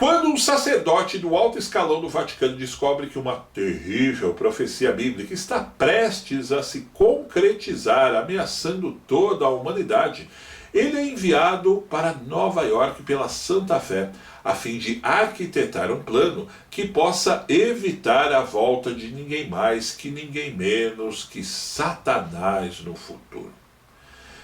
Quando um sacerdote do alto escalão do Vaticano descobre que uma terrível profecia bíblica está prestes a se concretizar, ameaçando toda a humanidade, ele é enviado para Nova York pela Santa Fé, a fim de arquitetar um plano que possa evitar a volta de ninguém mais que ninguém menos que Satanás no futuro.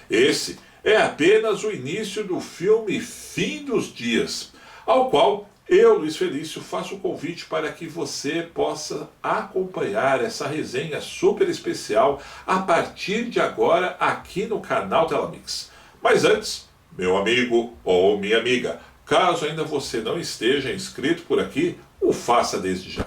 Esse é apenas o início do filme Fim dos Dias, ao qual eu, Luiz Felício, faço o convite para que você possa acompanhar essa resenha super especial a partir de agora aqui no canal Telamix. Mas antes, meu amigo ou minha amiga, caso ainda você não esteja inscrito por aqui, o faça desde já.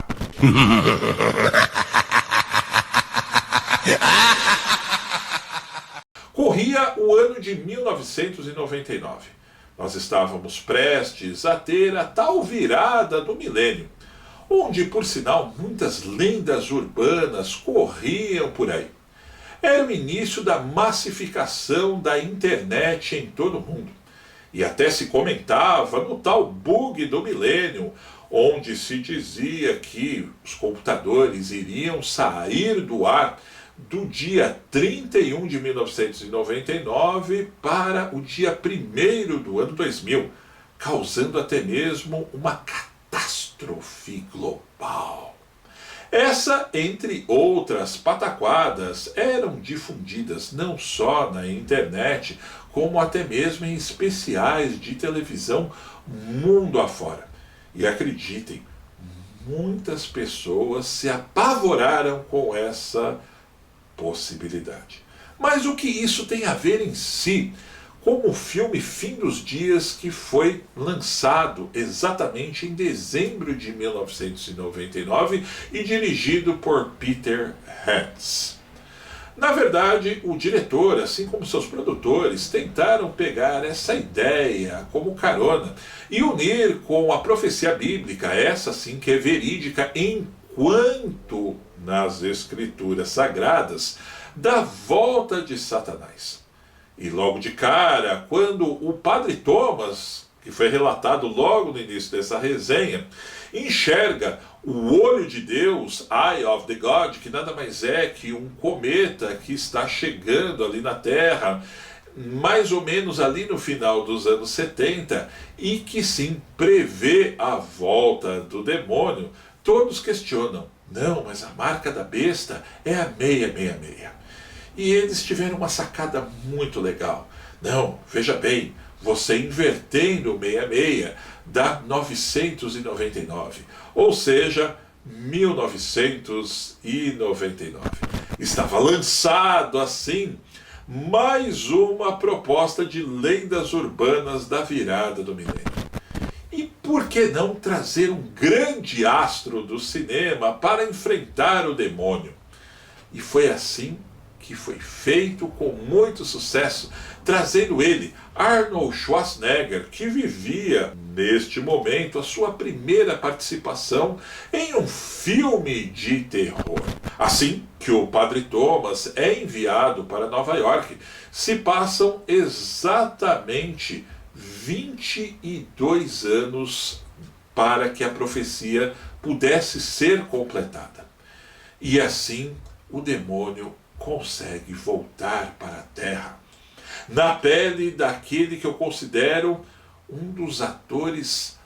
Corria o ano de 1999. Nós estávamos prestes a ter a tal virada do milênio, onde, por sinal, muitas lendas urbanas corriam por aí. Era o início da massificação da internet em todo o mundo. E até se comentava no tal bug do milênio, onde se dizia que os computadores iriam sair do ar do dia 31 de 1999 para o dia 1º do ano 2000, causando até mesmo uma catástrofe global. Essa, entre outras pataquadas, eram difundidas não só na internet, como até mesmo em especiais de televisão mundo afora. E acreditem, muitas pessoas se apavoraram com essa possibilidade. Mas o que isso tem a ver em si com o filme Fim dos Dias, que foi lançado exatamente em dezembro de 1999 e dirigido por Peter Hantz? Na verdade, o diretor, assim como seus produtores, tentaram pegar essa ideia como carona e unir com a profecia bíblica, essa sim que é verídica enquanto nas escrituras sagradas, da volta de Satanás. E logo de cara, quando o padre Thomas, que foi relatado logo no início dessa resenha, enxerga o olho de Deus, Eye of the God, que nada mais é que um cometa que está chegando ali na Terra, mais ou menos ali no final dos anos 70, e que sim prevê a volta do demônio, todos questionam. Não, mas a marca da besta é a 666. E eles tiveram uma sacada muito legal. Não, veja bem, você invertendo 66 dá 999, ou seja, 1999. Estava lançado assim mais uma proposta de lendas urbanas da virada do milênio. E por que não trazer um grande astro do cinema para enfrentar o demônio? E foi assim que foi feito com muito sucesso, trazendo ele, Arnold Schwarzenegger, que vivia neste momento a sua primeira participação em um filme de terror. Assim que o Padre Thomas é enviado para Nova York, se passam exatamente 22 anos para que a profecia pudesse ser completada. E assim o demônio consegue voltar para a Terra, na pele daquele que eu considero um dos atores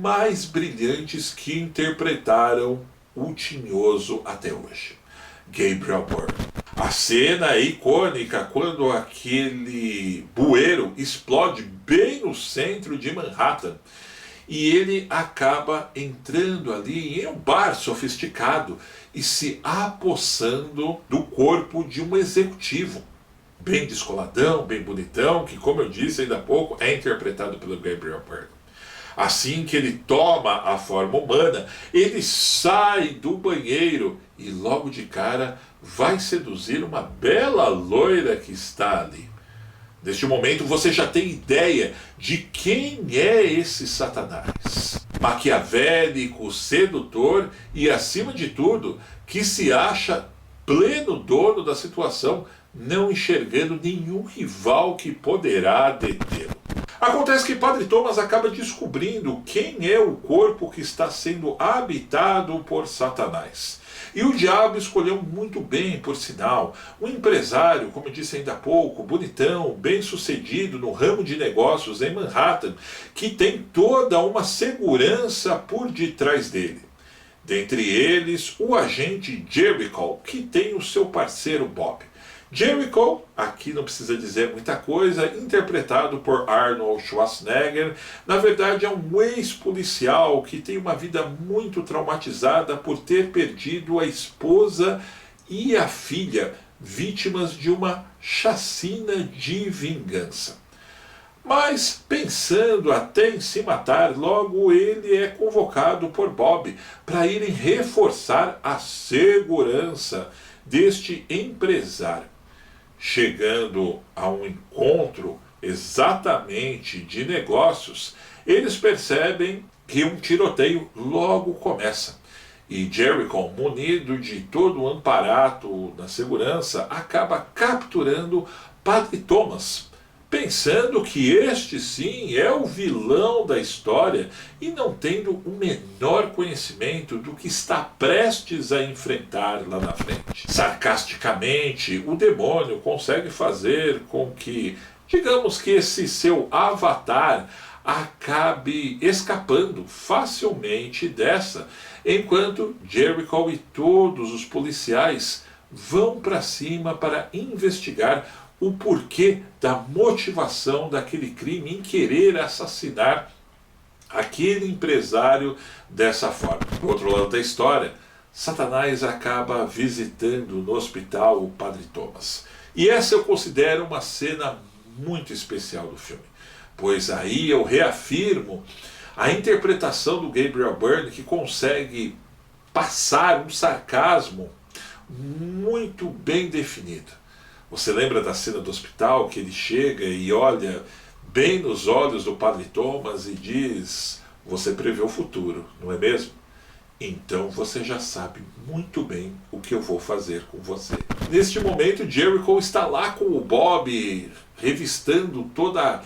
mais brilhantes que interpretaram o Tinhoso até hoje, Gabriel Byrne. A cena é icônica quando aquele bueiro explode bem no centro de Manhattan e ele acaba entrando ali em um bar sofisticado e se apossando do corpo de um executivo, bem descoladão, bem bonitão, que, como eu disse ainda há pouco, é interpretado pelo Gabriel Byrne. Assim que ele toma a forma humana, ele sai do banheiro e logo de cara vai seduzir uma bela loira que está ali. Neste momento você já tem ideia de quem é esse Satanás. Maquiavélico, sedutor e, acima de tudo, que se acha pleno dono da situação, não enxergando nenhum rival que poderá detê-lo. Acontece que Padre Thomas acaba descobrindo quem é o corpo que está sendo habitado por Satanás. E o diabo escolheu muito bem, por sinal, um empresário, como eu disse ainda há pouco, bonitão, bem-sucedido no ramo de negócios em Manhattan, que tem toda uma segurança por detrás dele. Dentre eles, o agente Jericho, que tem o seu parceiro Bob. Jericho, aqui não precisa dizer muita coisa, interpretado por Arnold Schwarzenegger, na verdade é um ex-policial que tem uma vida muito traumatizada por ter perdido a esposa e a filha, vítimas de uma chacina de vingança. Mas, pensando até em se matar, logo ele é convocado por Bob para irem reforçar a segurança deste empresário. Chegando a um encontro exatamente de negócios, eles percebem que um tiroteio logo começa. E Jericho, munido de todo o amparato da segurança, acaba capturando Padre Thomas, pensando que este sim é o vilão da história e não tendo o menor conhecimento do que está prestes a enfrentar lá na frente. Sarcasticamente, o demônio consegue fazer com que, digamos que esse seu avatar acabe escapando facilmente dessa, enquanto Jericho e todos os policiais vão para cima para investigar o porquê da motivação daquele crime em querer assassinar aquele empresário dessa forma. Do outro lado da história, Satanás acaba visitando no hospital o Padre Thomas. E essa eu considero uma cena muito especial do filme, pois aí eu reafirmo a interpretação do Gabriel Byrne, que consegue passar um sarcasmo muito bem definido. Você lembra da cena do hospital, que ele chega e olha bem nos olhos do Padre Thomas e diz: você prevê o futuro, não é mesmo? Então você já sabe muito bem o que eu vou fazer com você. Neste momento, Jericho está lá com o Bob, revistando toda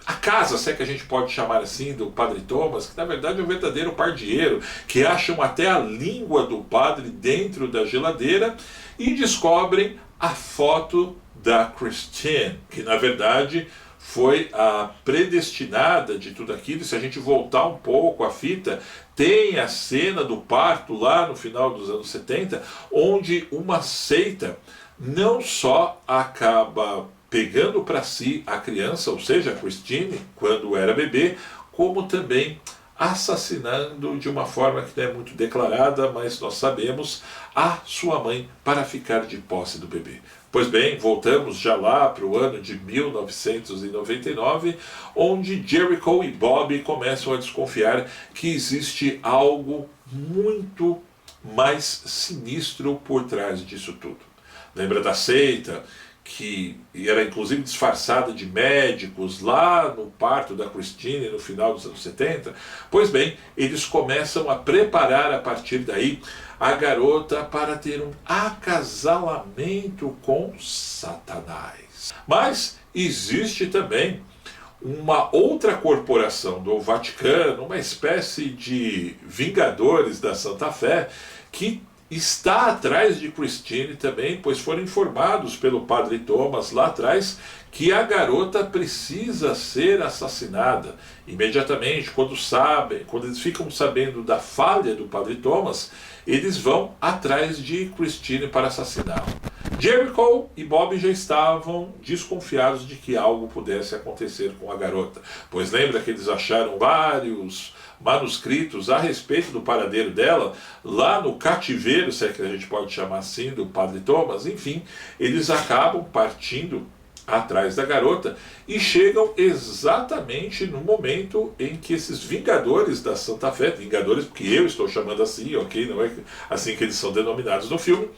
a casa, se é que a gente pode chamar assim, do Padre Thomas, que na verdade é um verdadeiro pardieiro, que acham até a língua do padre dentro da geladeira e descobrem a foto da Christine, que na verdade foi a predestinada de tudo aquilo. Se a gente voltar um pouco a fita, tem a cena do parto lá no final dos anos 70, onde uma seita não só acaba pegando para si a criança, ou seja, a Christine, quando era bebê, como também assassinando de uma forma que não é muito declarada, mas nós sabemos, a sua mãe para ficar de posse do bebê. Pois bem, voltamos já lá para o ano de 1999, onde Jericho e Bob começam a desconfiar que existe algo muito mais sinistro por trás disso tudo. Lembra da seita, que era inclusive disfarçada de médicos lá no parto da Christine no final dos anos 70? Pois bem, eles começam a preparar a partir daí a garota para ter um acasalamento com Satanás. Mas existe também uma outra corporação do Vaticano, uma espécie de Vingadores da Santa Fé, que está atrás de Christine também, pois foram informados pelo Padre Thomas lá atrás que a garota precisa ser assassinada. Imediatamente, quando eles ficam sabendo da falha do Padre Thomas, eles vão atrás de Christine para assassiná-la. Jericho e Bob já estavam desconfiados de que algo pudesse acontecer com a garota, pois lembra que eles acharam vários manuscritos a respeito do paradeiro dela lá no cativeiro, se é que a gente pode chamar assim, do Padre Thomas. Enfim, eles acabam partindo atrás da garota e chegam exatamente no momento em que esses Vingadores da Santa Fé, Vingadores porque eu estou chamando assim, ok, não é assim que eles são denominados no filme,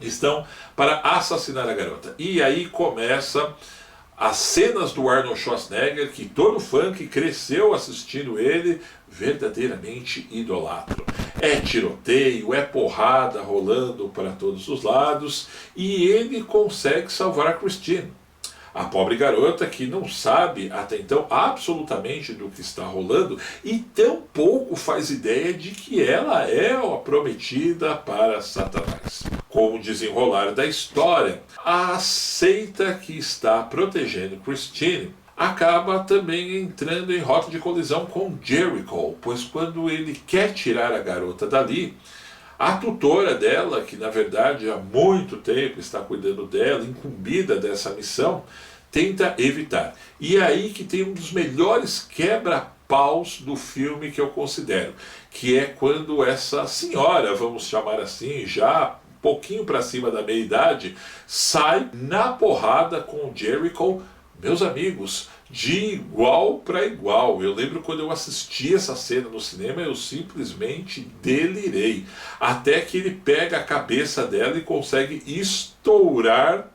estão para assassinar a garota. E aí começa as cenas do Arnold Schwarzenegger, que todo fã que cresceu assistindo ele verdadeiramente idolatra. É tiroteio, é porrada rolando para todos os lados, e ele consegue salvar a Christine. A pobre garota que não sabe até então absolutamente do que está rolando e tampouco faz ideia de que ela é a prometida para Satanás. Com o desenrolar da história, a seita que está protegendo Christine acaba também entrando em rota de colisão com Jericho, pois quando ele quer tirar a garota dali, a tutora dela, que na verdade há muito tempo está cuidando dela, incumbida dessa missão, tenta evitar. E é aí que tem um dos melhores quebra-paus do filme que eu considero, que é quando essa senhora, vamos chamar assim, já um pouquinho para cima da meia-idade, sai na porrada com Jericho. Meus amigos, de igual para igual. Eu lembro quando eu assisti essa cena no cinema, eu simplesmente delirei. Até que ele pega a cabeça dela e consegue estourar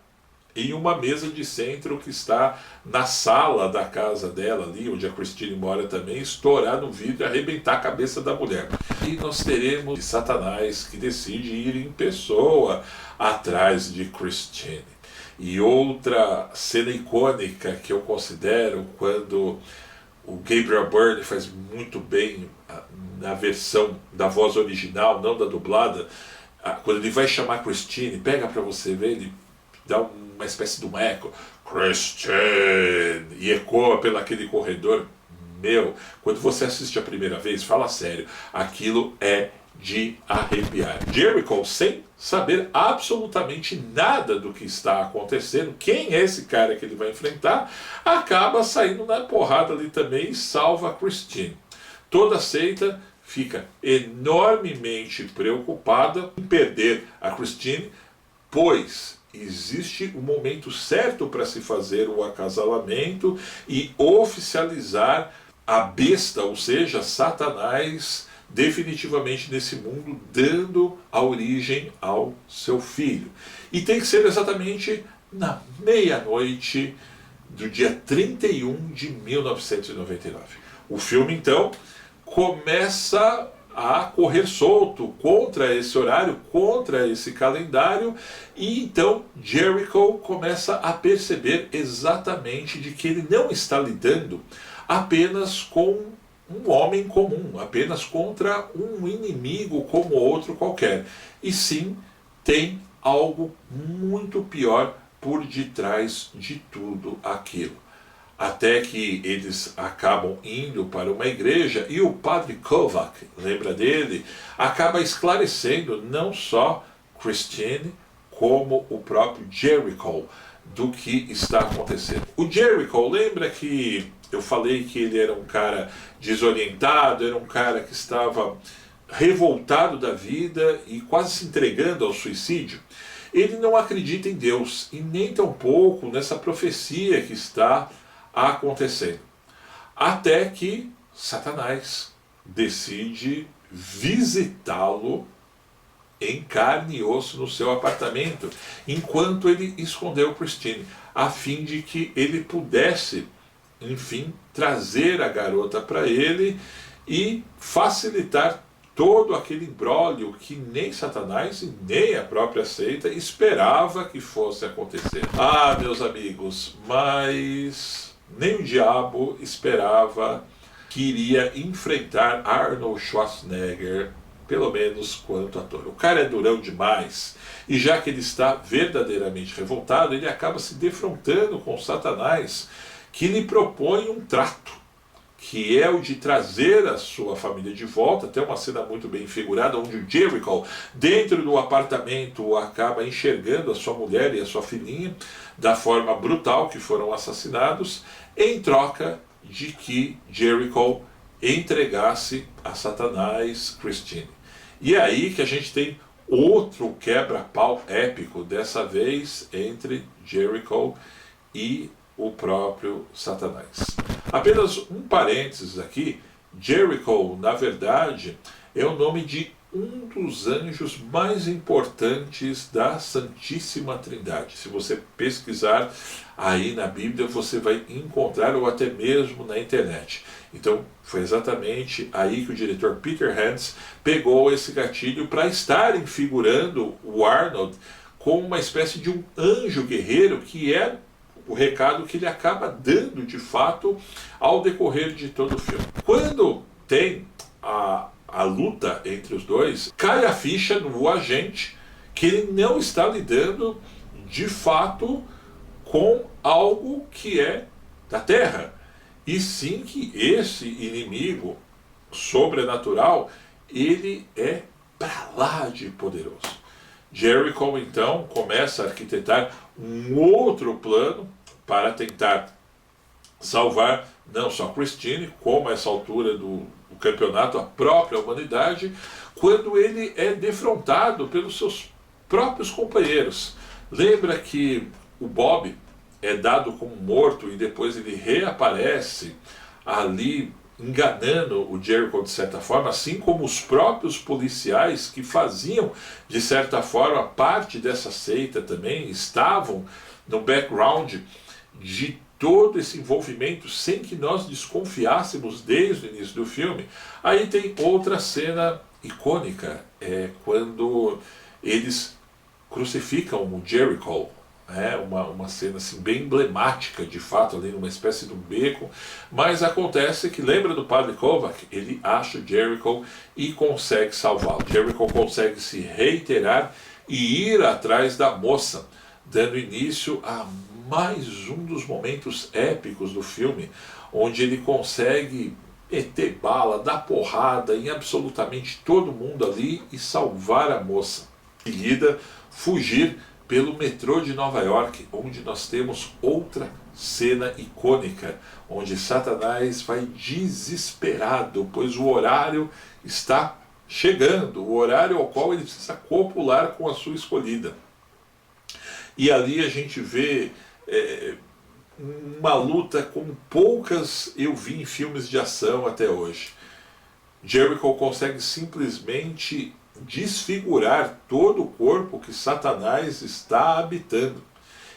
em uma mesa de centro que está na sala da casa dela, ali onde a Christine mora também, estourar no vidro e arrebentar a cabeça da mulher. E nós teremos Satanás que decide ir em pessoa atrás de Christine. E outra cena icônica que eu considero, quando o Gabriel Byrne faz muito bem na versão da voz original, não da dublada, quando ele vai chamar Christine, pega pra você ver, ele dá uma espécie de um eco, Christine, e ecoa pelo aquele corredor. Meu, quando você assiste a primeira vez, fala sério, aquilo é de arrepiar. Jericho, sem saber absolutamente nada do que está acontecendo, quem é esse cara que ele vai enfrentar, acaba saindo na porrada ali também e salva a Christine. Toda a seita fica enormemente preocupada em perder a Christine, pois existe o momento certo para se fazer o acasalamento e oficializar a besta, ou seja, Satanás, definitivamente nesse mundo, dando a origem ao seu filho. E tem que ser exatamente na meia-noite do dia 31 de 1999. O filme, então, começa a correr solto contra esse horário, contra esse calendário, e então Jericho começa a perceber exatamente de que ele não está lidando apenas com um homem comum, apenas contra um inimigo como outro qualquer, e sim tem algo muito pior por detrás de tudo aquilo. Até que eles acabam indo para uma igreja e o padre Kovac, lembra dele, acaba esclarecendo não só Christine, como o próprio Jericho, do que está acontecendo. O Jericho, lembra que eu falei que ele era um cara desorientado, era um cara que estava revoltado da vida e quase se entregando ao suicídio? Ele não acredita em Deus e nem tampouco nessa profecia que está acontecendo. Até que Satanás decide visitá-lo em carne e osso no seu apartamento, enquanto ele escondeu Christine, a fim de que ele pudesse, enfim, trazer a garota para ele e facilitar todo aquele imbróglio que nem Satanás e nem a própria seita esperava que fosse acontecer. Ah, meus amigos, mas nem o diabo esperava que iria enfrentar Arnold Schwarzenegger, pelo menos quanto ator. O cara é durão demais, e já que ele está verdadeiramente revoltado, ele acaba se defrontando com Satanás, que lhe propõe um trato, que é o de trazer a sua família de volta. Tem uma cena muito bem figurada, onde o Jericho, dentro do apartamento, acaba enxergando a sua mulher e a sua filhinha da forma brutal que foram assassinados, em troca de que Jericho entregasse a Satanás Christine. E é aí que a gente tem outro quebra-pau épico, dessa vez entre Jericho e o próprio Satanás. Apenas um parênteses aqui, Jericho, na verdade, é o nome de um dos anjos mais importantes da Santíssima Trindade. Se você pesquisar aí na Bíblia, você vai encontrar, ou até mesmo na internet. Então, foi exatamente aí que o diretor Peter Hans pegou esse gatilho para estar figurando o Arnold como uma espécie de um anjo guerreiro, que é o recado que ele acaba dando de fato ao decorrer de todo o filme. Quando tem a luta entre os dois, cai a ficha no agente que ele não está lidando de fato com algo que é da Terra, e sim que esse inimigo sobrenatural, ele é pra lá de poderoso. Jericho então começa a arquitetar um outro plano para tentar salvar não só Christine, como a essa altura do campeonato, a própria humanidade, quando ele é defrontado pelos seus próprios companheiros. Lembra que o Bob é dado como morto e depois ele reaparece ali enganando o Jericho de certa forma, assim como os próprios policiais que faziam de certa forma parte dessa seita também estavam no background de todo esse envolvimento sem que nós desconfiássemos desde o início do filme. Aí tem outra cena icônica, quando eles crucificam o Jericho. Uma cena assim, bem emblemática, de fato, ali numa espécie de um beco. Mas acontece que, lembra do Padre Kovac? Ele acha o Jericho e consegue salvá-lo. Jericho consegue se reiterar e ir atrás da moça, dando início a mais um dos momentos épicos do filme, onde ele consegue meter bala, dar porrada em absolutamente todo mundo ali e salvar a moça. Em seguida, fugir pelo metrô de Nova York, onde nós temos outra cena icônica, onde Satanás vai desesperado, pois o horário está chegando, o horário ao qual ele precisa copular com a sua escolhida. E ali a gente vê uma luta como poucas eu vi em filmes de ação até hoje. Jericho consegue simplesmente desfigurar todo o corpo que Satanás está habitando.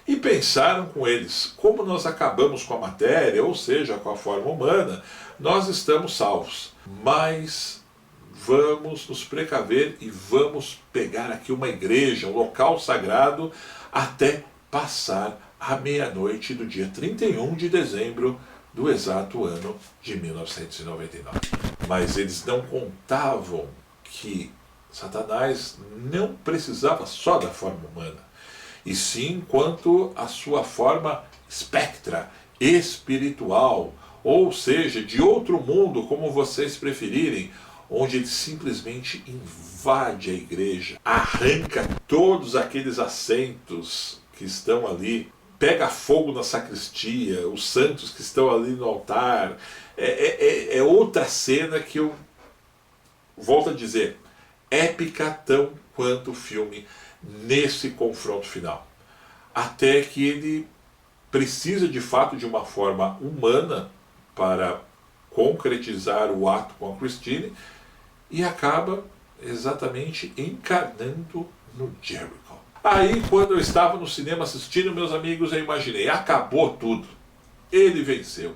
E pensaram com eles, como nós acabamos com a matéria, ou seja, com a forma humana, nós estamos salvos. Mas vamos nos precaver e vamos pegar aqui uma igreja, um local sagrado, até passar a meia-noite do dia 31 de dezembro do exato ano de 1999. Mas eles não contavam que Satanás não precisava só da forma humana, e sim quanto à sua forma espectra, espiritual, ou seja, de outro mundo, como vocês preferirem, onde ele simplesmente invade a igreja, arranca todos aqueles assentos que estão ali, pega fogo na sacristia, os santos que estão ali no altar. É outra cena que eu volto a dizer, épica tão quanto o filme nesse confronto final. Até que ele precisa de fato de uma forma humana para concretizar o ato com a Christine e acaba exatamente encarnando no Jericho. Aí, quando eu estava no cinema assistindo, meus amigos, eu imaginei, acabou tudo. Ele venceu.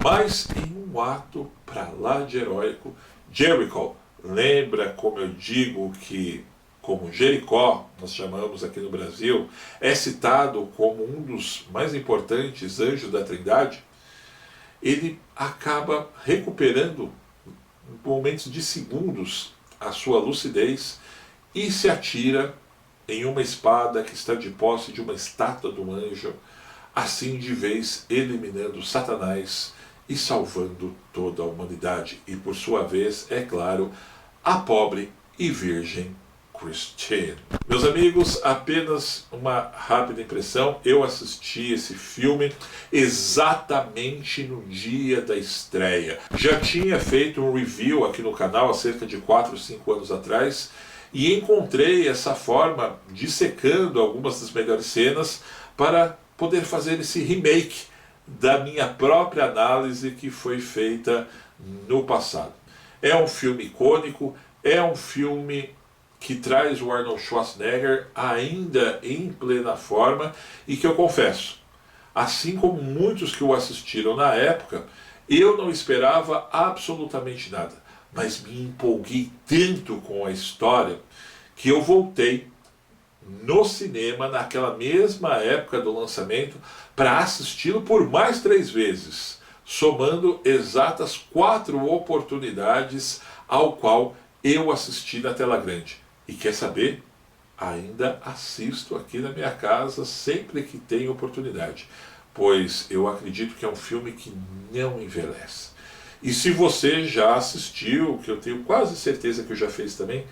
Mas em um ato para lá de heróico, Jericho, lembra como eu digo que, como Jericó, nós chamamos aqui no Brasil, é citado como um dos mais importantes anjos da Trindade, ele acaba recuperando, em momentos de segundos, a sua lucidez e se atira em uma espada que está de posse de uma estátua do anjo, assim de vez eliminando Satanás e salvando toda a humanidade. E por sua vez, é claro, a pobre e virgem Christine. Meus amigos, apenas uma rápida impressão. Eu assisti esse filme exatamente no dia da estreia. Já tinha feito um review aqui no canal há cerca de 4 ou 5 anos atrás e encontrei essa forma dissecando algumas das melhores cenas para poder fazer esse remake da minha própria análise que foi feita no passado. É um filme icônico, é um filme que traz o Arnold Schwarzenegger ainda em plena forma e que eu confesso, assim como muitos que o assistiram na época, eu não esperava absolutamente nada, mas me empolguei tanto com a história que eu voltei no cinema, naquela mesma época do lançamento, para assisti-lo por mais 3 vezes, somando exatas 4 oportunidades ao qual eu assisti na tela grande. E quer saber? Ainda assisto aqui na minha casa sempre que tenho oportunidade, pois eu acredito que é um filme que não envelhece. E se você já assistiu, que eu tenho quase certeza que eu já fiz também,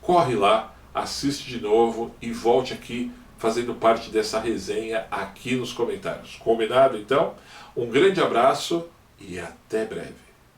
corre lá, assiste de novo e volte aqui fazendo parte dessa resenha aqui nos comentários. Combinado então? Um grande abraço e até breve.